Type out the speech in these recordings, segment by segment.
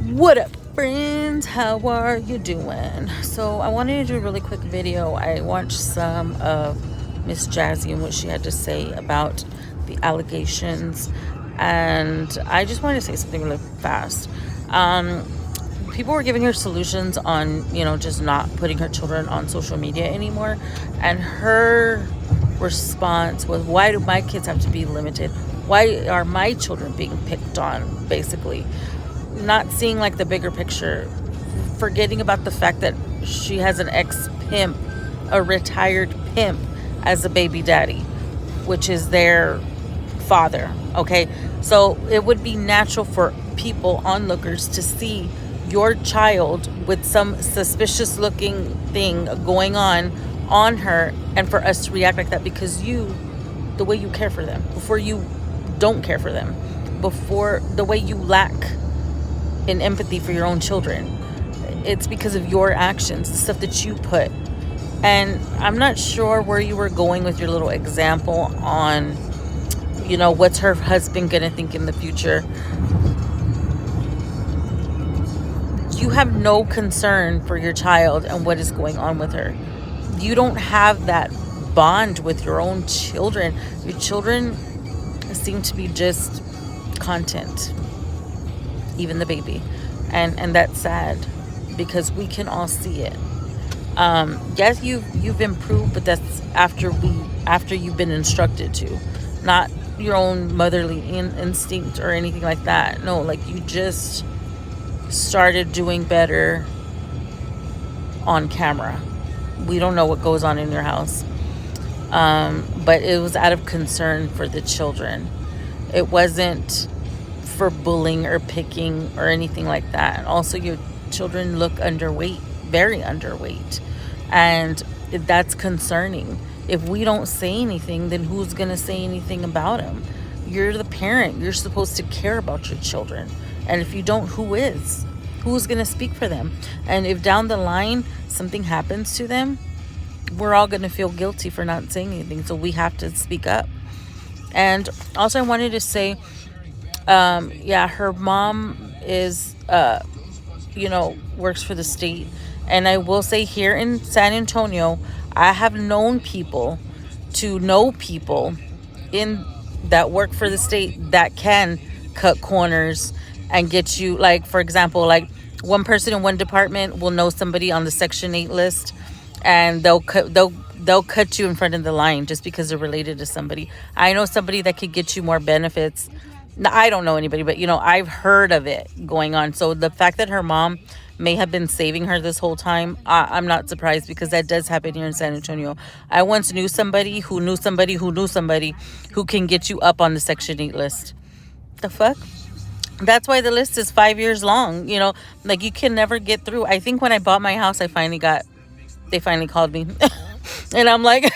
What up, friends? How are you doing? So, I wanted to do a really quick video. I watched some of Miss Jazzy and what she had to say about the allegations, and I just wanted to say something really fast. People were giving her solutions on, just not putting her children on social media anymore, and her response was, why do my kids have to be limited? Why are my children being picked on, basically? Not seeing like the bigger picture, forgetting about the fact that she has an ex-pimp, a retired pimp, as a baby daddy, which is their father. Okay, so it would be natural for people, onlookers, to see your child with some suspicious looking thing going on her, and for us to react like that because the way you care for them, before you don't care for them, before the way you lack in empathy for your own children. It's because of your actions, the stuff that you put. And I'm not sure where you were going with your little example on, what's her husband gonna think in the future. You have no concern for your child and what is going on with her. You don't have that bond with your own children. Your children seem to be just content, even the baby, and that's sad because we can all see it. Yes, you've improved, but that's after you've been instructed to, not your own motherly instinct or anything like that. No, like, you just started doing better on camera. We don't know what goes on in your house, but it was out of concern for the children. It wasn't for bullying or picking or anything like that. Also, your children look underweight, very underweight, and that's concerning. If we don't say anything, then who's going to say anything about them? You're the parent. You're supposed to care about your children, and if you don't, who is? Who's going to speak for them? And if down the line something happens to them, we're all going to feel guilty for not saying anything, so we have to speak up. And also, I wanted to say, her mom is, works for the state. And I will say, here in San Antonio, I have known people to know people in that work for the state that can cut corners and get you, like, for example, like, one person in one department will know somebody on the Section 8 list, and they'll cut you in front of the line just because they're related to somebody. I know somebody that could get you more benefits. I don't know anybody, but I've heard of it going on. So the fact that her mom may have been saving her this whole time, I'm not surprised, because that does happen here in San Antonio. I once knew somebody who knew somebody who knew somebody who can get you up on the Section 8 list. The fuck? That's why the list is 5 years long. Like, you can never get through. I think when I bought my house, they finally called me. And I'm like,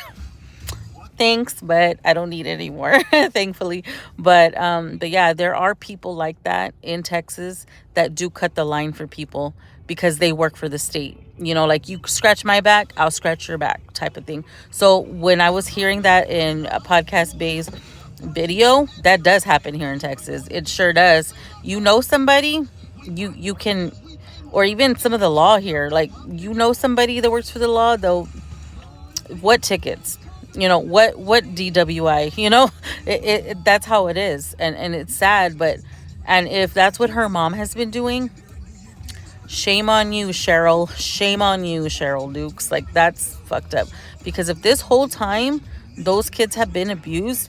thanks, but I don't need it anymore, thankfully. But yeah, there are people like that in Texas that do cut the line for people because they work for the state. Like, you scratch my back, I'll scratch your back, type of thing. So when I was hearing that in a Podcast Bay's video, that does happen here in Texas. It sure does. Somebody, you can, or even some of the law here, like, somebody that works for the law, though. What tickets? What DWI? That's how it is, and it's sad. And if that's what her mom has been doing, shame on you, Cheryl. Shame on you, Cheryl Dukes. Like, that's fucked up. Because if this whole time those kids have been abused,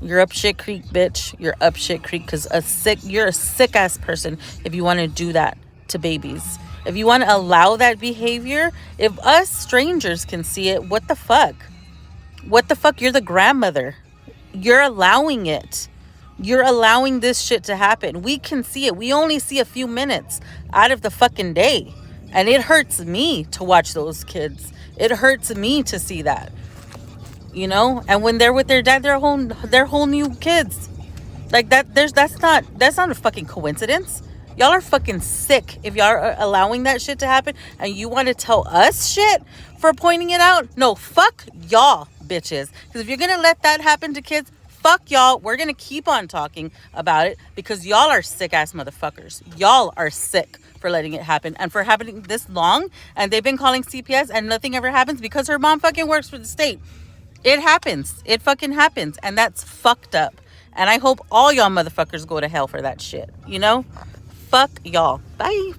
you're up shit creek, bitch. You're up shit creek, because you're a sick ass person if you want to do that to babies. If you want to allow that behavior, if us strangers can see it, what the fuck? What the fuck? You're the grandmother. You're allowing it. You're allowing this shit to happen. We can see it. We only see a few minutes out of the fucking day. And it hurts me to watch those kids. It hurts me to see that. And when they're with their dad, they're whole new kids. Like, that's not a fucking coincidence. Y'all are fucking sick if y'all are allowing that shit to happen, and you want to tell us shit for pointing it out. No, fuck y'all, bitches. Because if you're gonna let that happen to kids, fuck y'all. We're going to keep on talking about it because y'all are sick ass motherfuckers. Y'all are sick for letting it happen and for happening this long. And they've been calling CPS and nothing ever happens because her mom fucking works for the state. It happens. It fucking happens. And that's fucked up. And I hope all y'all motherfuckers go to hell for that shit. You know? Fuck y'all. Bye.